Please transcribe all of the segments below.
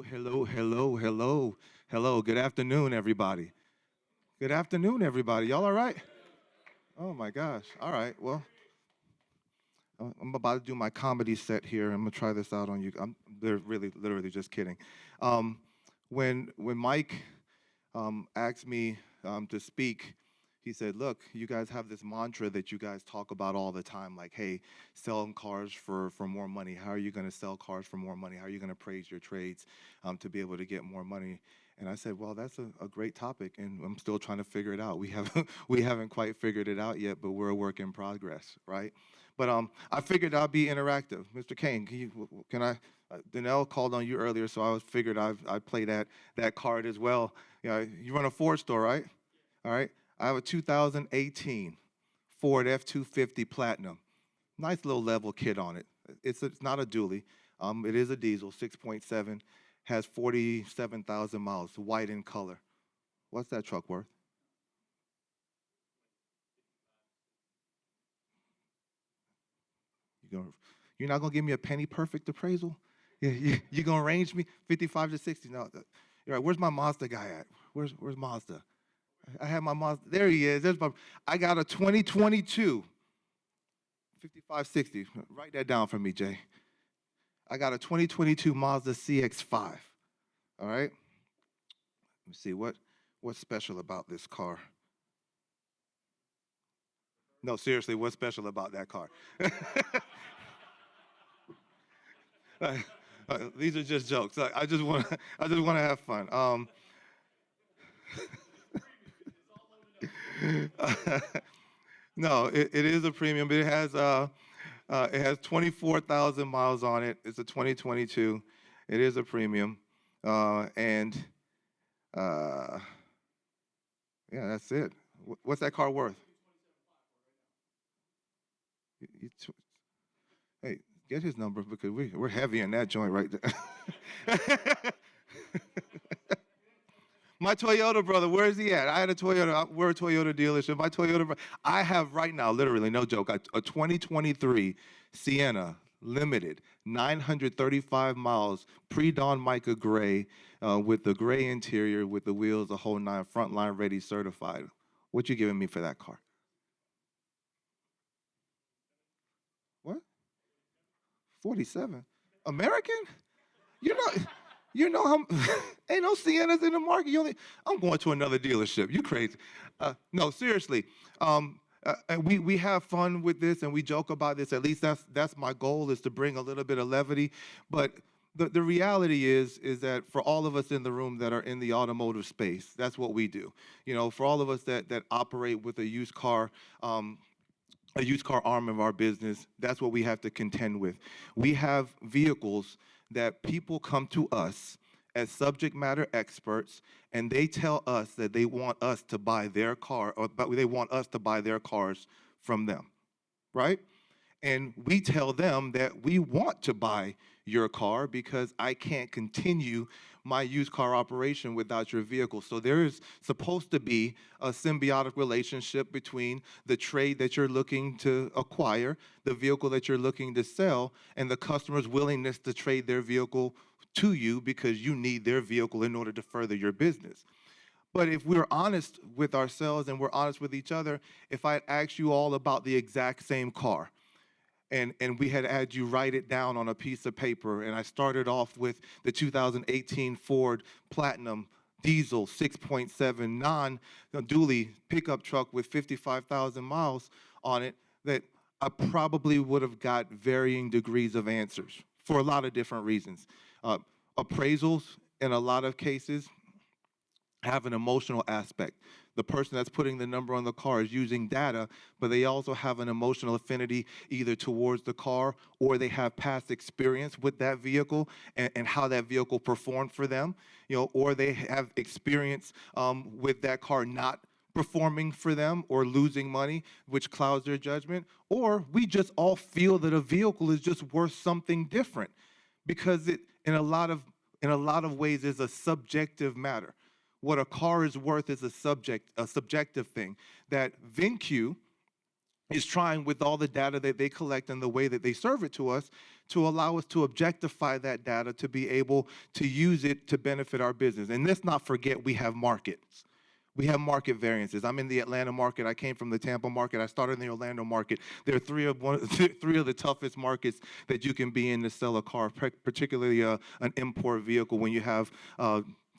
Hello. Good afternoon, everybody. Good afternoon, everybody. Y'all all right? Oh my gosh. All right. Well, I'm about to do my comedy set here. I'm gonna try this out on you. They're really, literally just kidding. Um, when Mike asked me to speak, he said, "Look, you guys have this mantra that you guys talk about all the time, like, hey, selling cars for more money. How are you going to sell cars for more money? How are you going to praise your trades to be able to get more money?" And I said, "Well, that's a great topic, and I'm still trying to figure it out. We haven't we haven't quite figured it out yet, but we're a work in progress, right?" But I figured I'd be interactive. Mr. Kane, can I? Danelle called on you earlier, so I figured I'd play that card as well. You run a Ford store, right? All right. I have a 2018 Ford F-250 Platinum. Nice little level kit on it. It's not a dually. It is a diesel, 6.7, has 47,000 miles, white in color. What's that truck worth? You gonna, you're not gonna give me a penny perfect appraisal? You're gonna range me 55 to 60? No, you're right. Where's my Mazda guy at? Where's Mazda? I have my Mazda. There he is. I got a 2022 5560. Write that down for me, Jay. I got a 2022 Mazda CX-5. All right. Let me see what's special about this car. No, seriously, what's special about that car? Uh, these are just jokes. I just want to have fun. No, it is a premium, but it has 24,000 miles on it. It's a 2022. It is a premium, and uh, yeah, that's it. What's that car worth? You hey, get his number because we're heavy in that joint right there. My Toyota brother, where is he at? I had a Toyota. We're a Toyota dealership. My Toyota. I have right now, literally, no joke, a 2023 Sienna Limited, 935 miles, pre-dawn mica gray, with the gray interior, with the wheels, the whole nine, front line ready, certified. What you giving me for that car? What? 47. American? You know, you know how ain't no Siennas in the market. I'm going to another dealership. You crazy? No, seriously. And we have fun with this and we joke about this. At least that's my goal, is to bring a little bit of levity. But the reality is that for all of us in the room that are in the automotive space, that's what we do. For all of us that operate with a used car arm of our business, that's what we have to contend with. We have vehicles that people come to us as subject matter experts, and they tell us that they want us to buy their car, or they want us to buy their cars from them, right? And we tell them that we want to buy your car because I can't continue my used car operation without your vehicle. So there is supposed to be a symbiotic relationship between the trade that you're looking to acquire, the vehicle that you're looking to sell, and the customer's willingness to trade their vehicle to you because you need their vehicle in order to further your business. But if we're honest with ourselves and we're honest with each other, if I asked you all about the exact same car, and we had you write it down on a piece of paper, and I started off with the 2018 Ford Platinum diesel 6.7 non-dually pickup truck with 55,000 miles on it, that I probably would have got varying degrees of answers for a lot of different reasons. Appraisals, in a lot of cases, have an emotional aspect. The person that's putting the number on the car is using data, but they also have an emotional affinity either towards the car, or they have past experience with that vehicle and how that vehicle performed for them, or they have experience with that car not performing for them or losing money, which clouds their judgment. Or we just all feel that a vehicle is just worth something different because it, in a lot of ways, is a subjective matter. What a car is worth is a subjective thing that VINCUE is trying, with all the data that they collect and the way that they serve it to us, to allow us to objectify that data to be able to use it to benefit our business. And let's not forget we have markets. We have market variances. I'm in the Atlanta market. I came from the Tampa market. I started in the Orlando market. There are three of the toughest markets that you can be in to sell a car, particularly an import vehicle when you have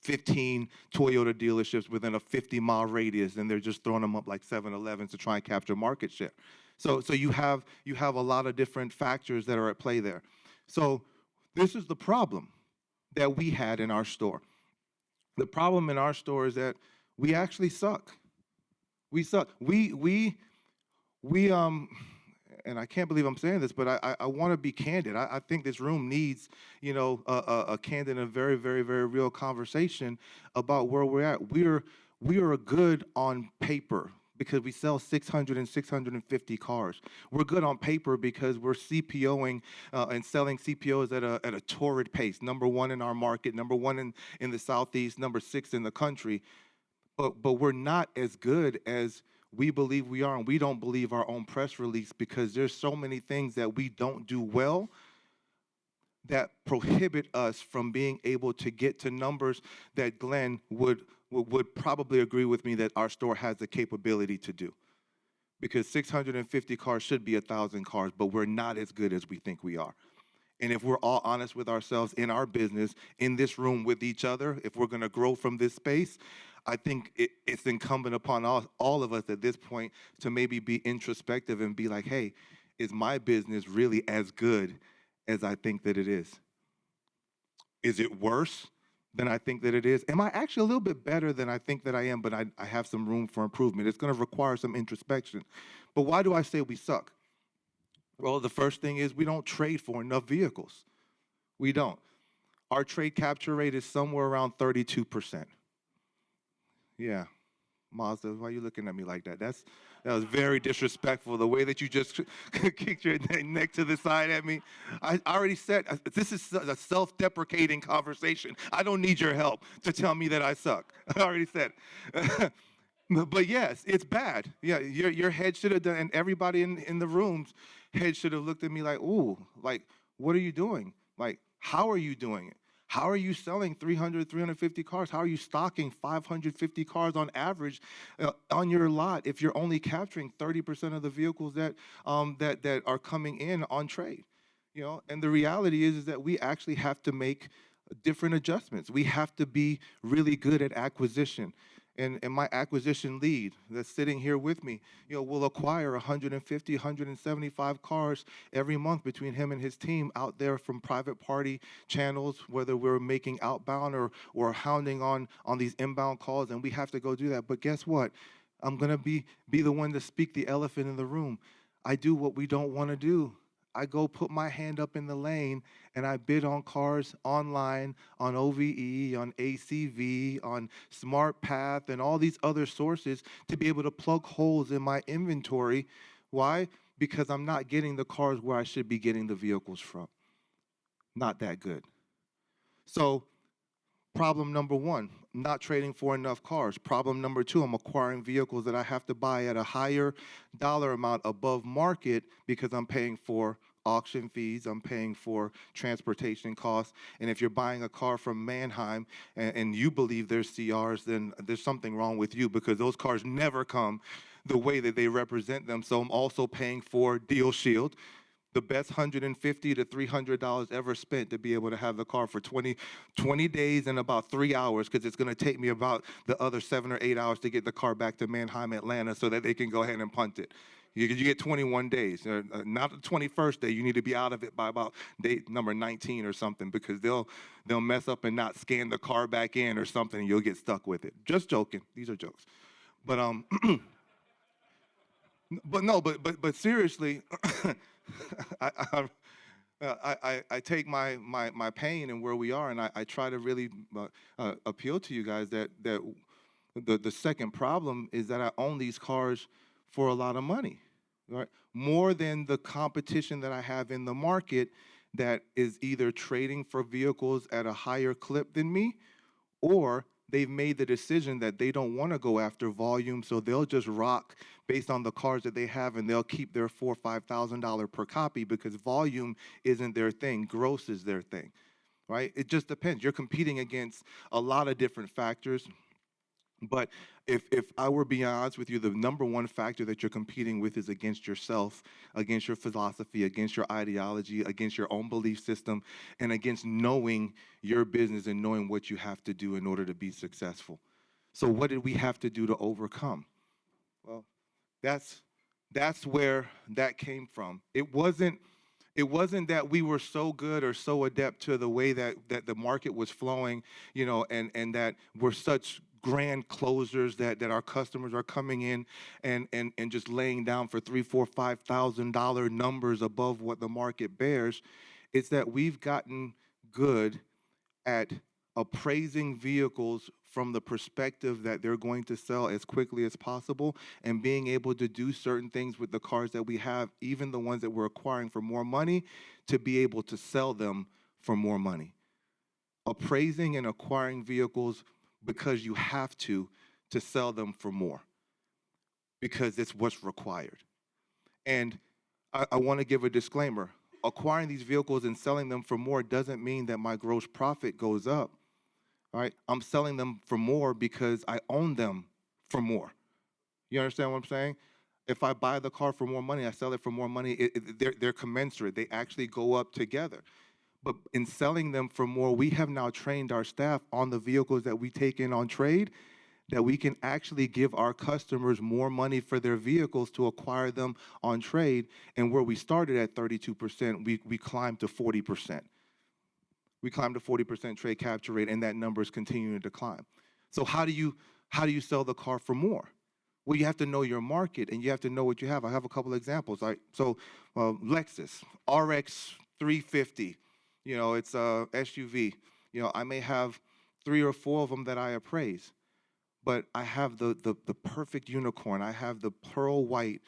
15 Toyota dealerships within a 50-mile radius, and they're just throwing them up like 7-Elevens to try and capture market share. So you have a lot of different factors that are at play there. So this is the problem that we had in our store. The problem in our store is that we actually suck. We suck. We and I can't believe I'm saying this, but I want to be candid. I think this room needs, a candid and very, very, very real conversation about where we're at. We are good on paper because we sell 600 and 650 cars. We're good on paper because we're CPOing and selling CPOs at a torrid pace. Number one in our market, number one in the Southeast, number 6 in the country. But we're not as good as we believe we are, and we don't believe our own press release because there's so many things that we don't do well that prohibit us from being able to get to numbers that Glenn would probably agree with me that our store has the capability to do. Because 650 cars should be 1,000 cars, but we're not as good as we think we are. And if we're all honest with ourselves in our business, in this room with each other, if we're going to grow from this space, I think it's incumbent upon all of us at this point to maybe be introspective and be like, hey, is my business really as good as I think that it is? Is it worse than I think that it is? Am I actually a little bit better than I think that I am, but I have some room for improvement? It's going to require some introspection. But why do I say we suck? Well, the first thing is we don't trade for enough vehicles. We don't. Our trade capture rate is somewhere around 32%. Yeah, Mazda, why are you looking at me like that? That was very disrespectful. The way that you just kicked your neck to the side at me. I already said, this is a self-deprecating conversation. I don't need your help to tell me that I suck. I already said. But yes, it's bad. Yeah, your head should have done, and everybody in the room's head should have looked at me like, ooh, like, what are you doing? Like, how are you doing it? How are you selling 300, 350 cars? How are you stocking 550 cars on average on your lot if you're only capturing 30% of the vehicles that are coming in on trade? And the reality is that we actually have to make different adjustments. We have to be really good at acquisition. And my acquisition lead that's sitting here with me, will acquire 150, 175 cars every month between him and his team out there from private party channels, whether we're making outbound or hounding on these inbound calls, and we have to go do that. But guess what? I'm going to be the one to speak the elephant in the room. I do what we don't want to do. I go put my hand up in the lane and I bid on cars online, on OVE, on ACV, on SmartPath, and all these other sources to be able to plug holes in my inventory. Why? Because I'm not getting the cars where I should be getting the vehicles from. Not that good. So problem number one, not trading for enough cars. Problem number two, I'm acquiring vehicles that I have to buy at a higher dollar amount above market because I'm paying for auction fees, I'm paying for transportation costs. And if you're buying a car from Manheim and you believe there's CRs, then there's something wrong with you because those cars never come the way that they represent them. So I'm also paying for Deal Shield, the best $150 to $300 ever spent to be able to have the car for 20 days and about 3 hours, because it's going to take me about the other 7 or 8 hours to get the car back to Manheim, Atlanta, so that they can go ahead and punt it. You get 21 days. Not the 21st day. You need to be out of it by about day number 19 or something, because they'll mess up and not scan the car back in or something, and you'll get stuck with it. Just joking. These are jokes. But but seriously, I take my pain and where we are, and I try to really appeal to you guys that the second problem is that I own these cars for a lot of money, right? More than the competition that I have in the market that is either trading for vehicles at a higher clip than me or they've made the decision that they don't want to go after volume, so they'll just rock based on the cars that they have, and they'll keep their $4,000 or $5,000 per copy because volume isn't their thing, gross is their thing, right? It just depends. You're competing against a lot of different factors. But if I were being honest with you, the number one factor that you're competing with is against yourself, against your philosophy, against your ideology, against your own belief system, and against knowing your business and knowing what you have to do in order to be successful. So what did we have to do to overcome? Well, that's where that came from. It wasn't that we were so good or so adept to the way that the market was flowing, and that we're such grand closers that our customers are coming in and just laying down for $3,000, $4,000, $5,000 numbers above what the market bears. It's that we've gotten good at appraising vehicles from the perspective that they're going to sell as quickly as possible, and being able to do certain things with the cars that we have, even the ones that we're acquiring for more money, to be able to sell them for more money. Appraising and acquiring vehicles because you have to sell them for more, because it's what's required. And I want to give a disclaimer. Acquiring these vehicles and selling them for more doesn't mean that my gross profit goes up. All right, I'm selling them for more because I own them for more. You understand what I'm saying? If I buy the car for more money, I sell it for more money. They're commensurate. They actually go up together. But in selling them for more, we have now trained our staff on the vehicles that we take in on trade, that we can actually give our customers more money for their vehicles to acquire them on trade. And where we started at 32%, we climbed to 40%. We climbed to 40% trade capture rate, and that number is continuing to decline. So how do you sell the car for more? Well, you have to know your market, and you have to know what you have. I have a couple of examples. Right? So Lexus RX 350, it's a SUV. I may have 3 or 4 of them that I appraise, but I have the perfect unicorn. I have the pearl white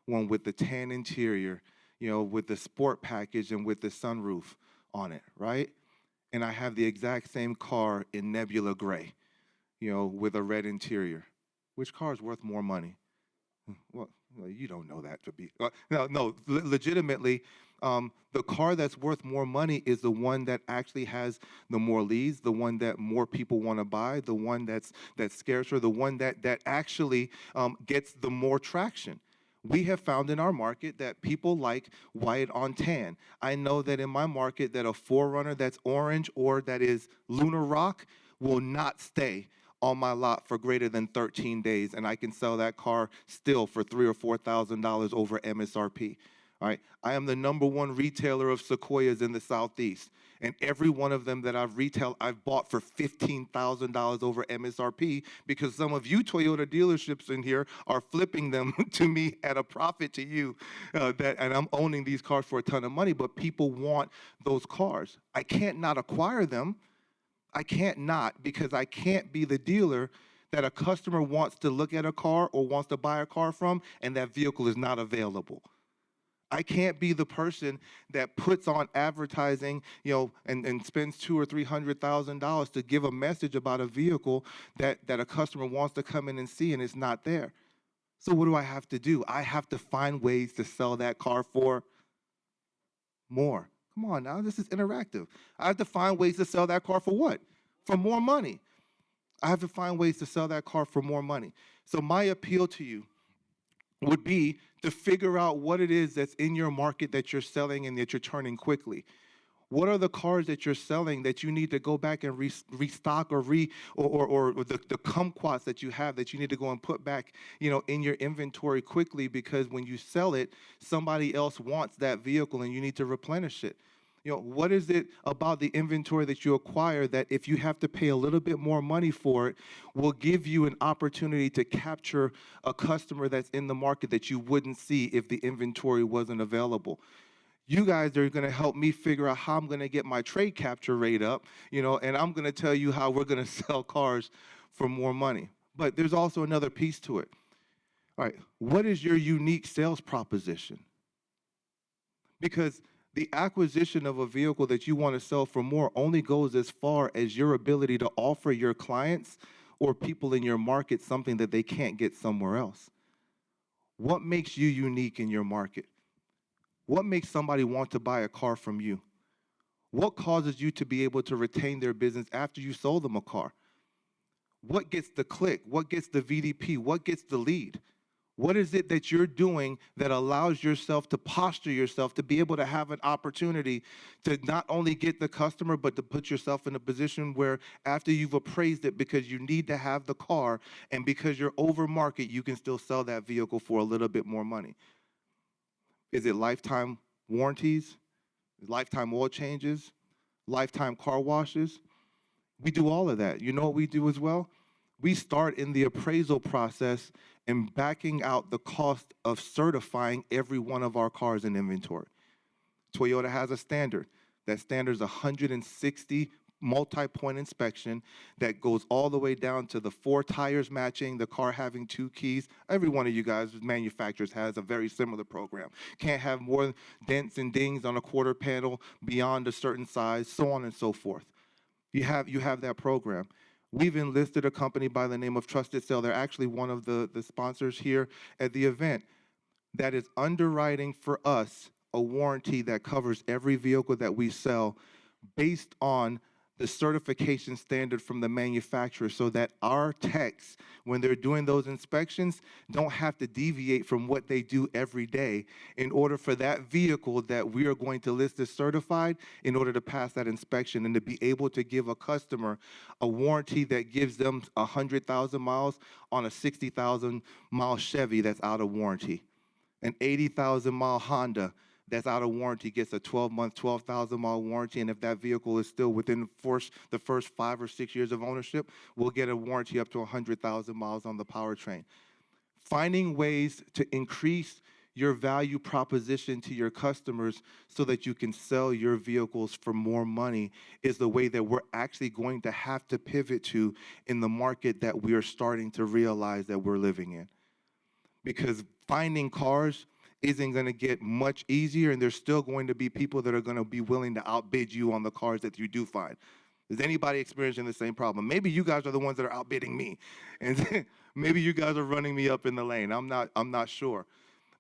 one with the tan interior, with the sport package and with the sunroof on it, right? And I have the exact same car in Nebula Gray, with a red interior. Which car is worth more money? Well, you don't know that to be. Legitimately, the car that's worth more money is the one that actually has the more leads, the one that more people want to buy, the one that's scarcer, the one that actually gets the more traction. We have found in our market that people like white on tan. I know that in my market that a 4Runner that's orange or that is Lunar Rock will not stay on my lot for greater than 13 days, and I can sell that car still for $3,000 or $4,000 over MSRP. All right, I am the #1 retailer of Sequoias in the Southeast, and every one of them that I've bought for $15,000 over MSRP, because some of you Toyota dealerships in here are flipping them to me at a profit to you, and I'm owning these cars for a ton of money, but people want those cars. I can't not acquire them. I can't not, because I can't be the dealer that a customer wants to look at a car or wants to buy a car from, and that vehicle is not available. I can't be the person that puts on advertising, and spends $200,000 or $300,000 to give a message about a vehicle that a customer wants to come in and see, and it's not there. So what do I have to do? I have to find ways to sell that car for more. Come on now, this is interactive. I have to find ways to sell that car for what? For more money. I have to find ways to sell that car for more money. So my appeal to you would be to figure out what it is that's in your market that you're selling and that you're turning quickly. What are the cars that you're selling that you need to go back and restock or the kumquats that you have that you need to go and put back, in your inventory quickly, because when you sell it, somebody else wants that vehicle and you need to replenish it. What is it about the inventory that you acquire that if you have to pay a little bit more money for it, will give you an opportunity to capture a customer that's in the market that you wouldn't see if the inventory wasn't available? You guys are going to help me figure out how I'm going to get my trade capture rate up, and I'm going to tell you how we're going to sell cars for more money. But there's also another piece to it. All right, what is your unique sales proposition? Because The acquisition of a vehicle that you want to sell for more only goes as far as your ability to offer your clients or people in your market something that they can't get somewhere else. What makes you unique in your market? What makes somebody want to buy a car from you? What causes you to be able to retain their business after you sold them a car? What gets the click? What gets the VDP? What gets the lead? What is it that you're doing that allows yourself to posture yourself to be able to have an opportunity to not only get the customer, but to put yourself in a position where after you've appraised it, because you need to have the car and because you're over market, you can still sell that vehicle for a little bit more money? Is it lifetime warranties, lifetime oil changes, lifetime car washes? We do all of that. You know what we do as well? We start in the appraisal process and backing out the cost of certifying every one of our cars in inventory. Toyota has a standard. That standard is 160 multi-point inspection that goes all the way down to the 4 tires matching, the car having 2 keys. Every one of you guys, manufacturers, has a very similar program. Can't have more dents and dings on a quarter panel beyond a certain size, so on and so forth. You have that program. We've enlisted a company by the name of Trusted Sale. They're actually one of the sponsors here at the event that is underwriting for us a warranty that covers every vehicle that we sell based on the certification standard from the manufacturer, so that our techs, when they're doing those inspections, don't have to deviate from what they do every day in order for that vehicle that we are going to list as certified in order to pass that inspection and to be able to give a customer a warranty that gives them 100,000 miles on a 60,000 mile Chevy that's out of warranty. An 80,000 mile Honda that's out of warranty gets a 12-month, 12,000 mile warranty, and if that vehicle is still within the first 5 or 6 years of ownership, we'll get a warranty up to 100,000 miles on the powertrain. Finding ways to increase your value proposition to your customers so that you can sell your vehicles for more money is the way that we're actually going to have to pivot to in the market that we are starting to realize that we're living in. Because finding cars isn't going to get much easier, and there's still going to be people that are going to be willing to outbid you on the cars that you do find. Is anybody experiencing the same problem? Maybe you guys are the ones that are outbidding me, and maybe you guys are running me up in the lane. I'm not sure.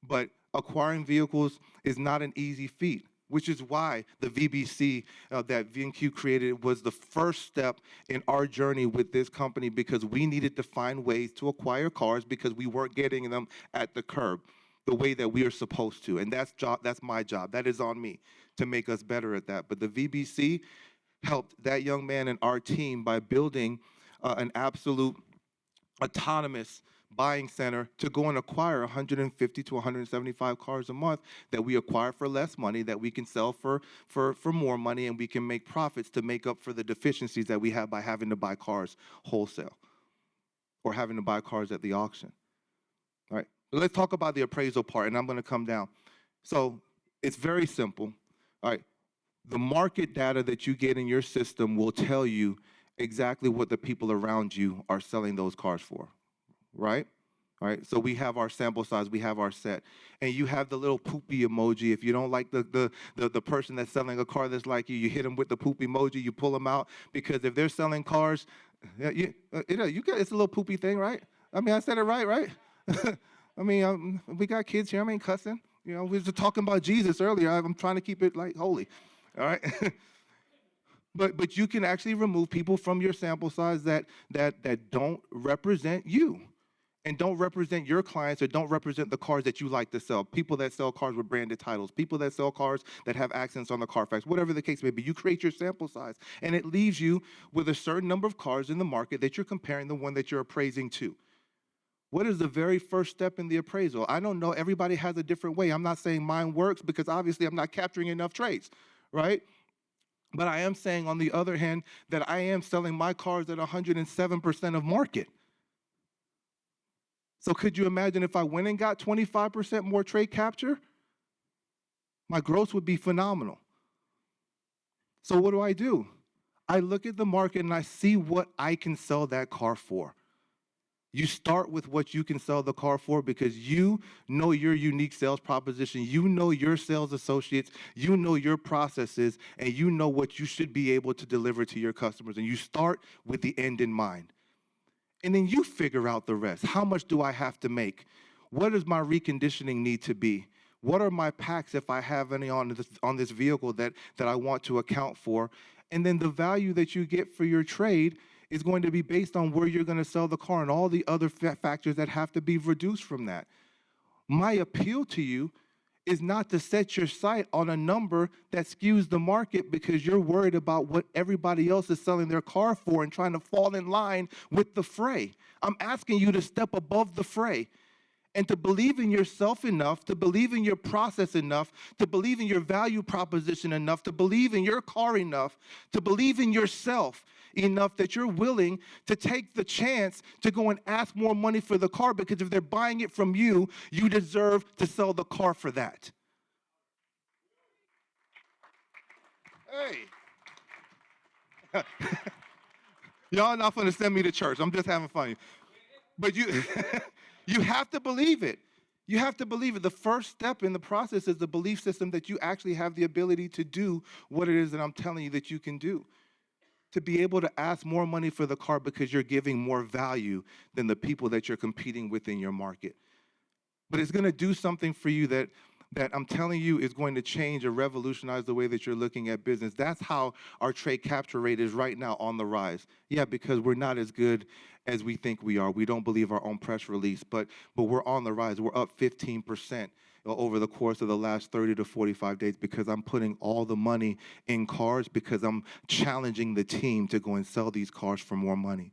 But acquiring vehicles is not an easy feat, which is why the VBC that VINCUE created was the first step in our journey with this company, because we needed to find ways to acquire cars because we weren't getting them at the curb the way that we are supposed to. And that's my job. That is on me to make us better at that. But the VBC helped that young man and our team by building an absolute autonomous buying center to go and acquire 150 to 175 cars a month that we acquire for less money, that we can sell for more money, and we can make profits to make up for the deficiencies that we have by having to buy cars wholesale or having to buy cars at the auction. All right, let's talk about the appraisal part, and I'm going to come down. So it's very simple. All right, the market data that you get in your system will tell you exactly what the people around you are selling those cars for, right? All right, so we have our sample size, we have our set, and you have the little poopy emoji. If you don't like the person that's selling a car that's like you hit them with the poop emoji, you pull them out, because if they're selling cars, you got, it's a little poopy thing, right? I mean, I said it right? I mean, we got kids here, I ain't cussing. You know, we were talking about Jesus earlier. I'm trying to keep it like holy, all right? But you can actually remove people from your sample size that don't represent you and don't represent your clients or don't represent the cars that you like to sell. People that sell cars with branded titles, people that sell cars that have accents on the Carfax, whatever the case may be. You create your sample size, and it leaves you with a certain number of cars in the market that you're comparing the one that you're appraising to. What is the very first step in the appraisal? I don't know. Everybody has a different way. I'm not saying mine works because obviously I'm not capturing enough traits, right? But I am saying, on the other hand, that I am selling my cars at 107% of market. So could you imagine if I went and got 25% more trade capture? My gross would be phenomenal. So what do? I look at the market and I see what I can sell that car for. You start with what you can sell the car for because you know your unique sales proposition, you know your sales associates, you know your processes, and you know what you should be able to deliver to your customers. And you start with the end in mind. And then you figure out the rest. How much do I have to make? What does my reconditioning need to be? What are my packs if I have any on this vehicle that I want to account for? And then the value that you get for your trade is going to be based on where you're going to sell the car and all the other factors that have to be reduced from that. My appeal to you is not to set your sight on a number that skews the market because you're worried about what everybody else is selling their car for and trying to fall in line with the fray. I'm asking you to step above the fray and to believe in yourself enough, to believe in your process enough, to believe in your value proposition enough, to believe in your car enough, to believe in yourself enough that you're willing to take the chance to go and ask more money for the car, because if they're buying it from you, you deserve to sell the car for that. Hey. Y'all not going to send me to church. I'm just having fun. But you, you have to believe it. You have to believe it. The first step in the process is the belief system that you actually have the ability to do what it is that I'm telling you that you can do. To be able to ask more money for the car because you're giving more value than the people that you're competing with in your market. But it's going to do something for you that I'm telling you is going to change or revolutionize the way that you're looking at business. That's how our trade capture rate is right now on the rise. Yeah, because we're not as good as we think we are. We don't believe our own press release, but we're on the rise. We're up 15% over the course of the last 30 to 45 days because I'm putting all the money in cars, because I'm challenging the team to go and sell these cars for more money,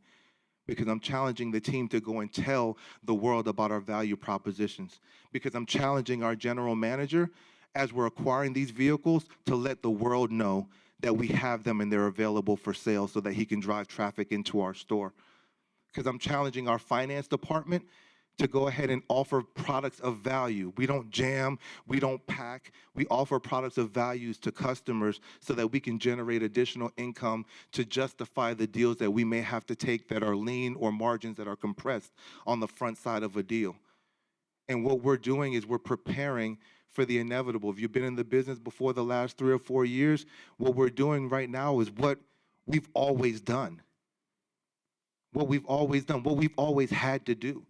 because I'm challenging the team to go and tell the world about our value propositions, because I'm challenging our general manager as we're acquiring these vehicles to let the world know that we have them and they're available for sale so that he can drive traffic into our store. Because I'm challenging our finance department to go ahead and offer products of value. We don't jam, we don't pack, we offer products of values to customers so that we can generate additional income to justify the deals that we may have to take that are lean or margins that are compressed on the front side of a deal. And what we're doing is we're preparing for the inevitable. If you've been in the business before the last 3 or 4 years, what we're doing right now is what we've always done. What we've always done, what we've always had to do.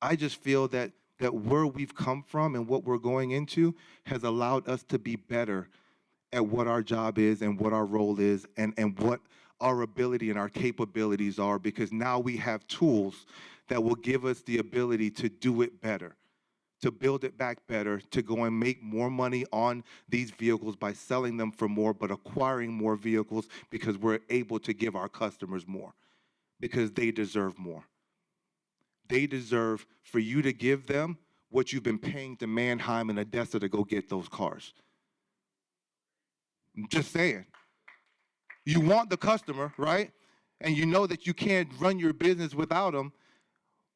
I just feel that where we've come from and what we're going into has allowed us to be better at what our job is and what our role is and what our ability and our capabilities are, because now we have tools that will give us the ability to do it better, to build it back better, to go and make more money on these vehicles by selling them for more, but acquiring more vehicles because we're able to give our customers more, because they deserve more. They deserve for you to give them what you've been paying to Manheim and Odessa to go get those cars. I'm just saying. You want the customer, right? And you know that you can't run your business without them.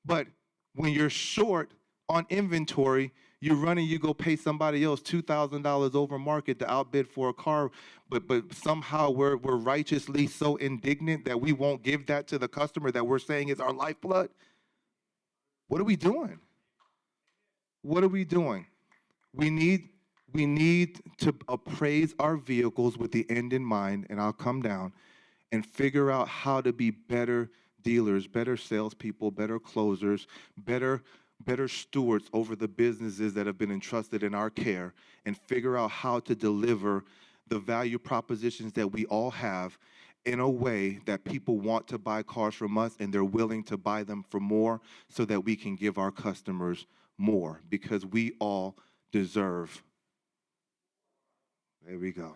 But when you're short on inventory, you run and you go pay somebody else $2,000 over market to outbid for a car, but somehow we're righteously so indignant that we won't give that to the customer that we're saying is our lifeblood. What are we doing? What are we doing? We need to appraise our vehicles with the end in mind, and I'll come down, and figure out how to be better dealers, better salespeople, better closers, better stewards over the businesses that have been entrusted in our care, and figure out how to deliver the value propositions that we all have in a way that people want to buy cars from us and they're willing to buy them for more so that we can give our customers more, because we all deserve. There we go.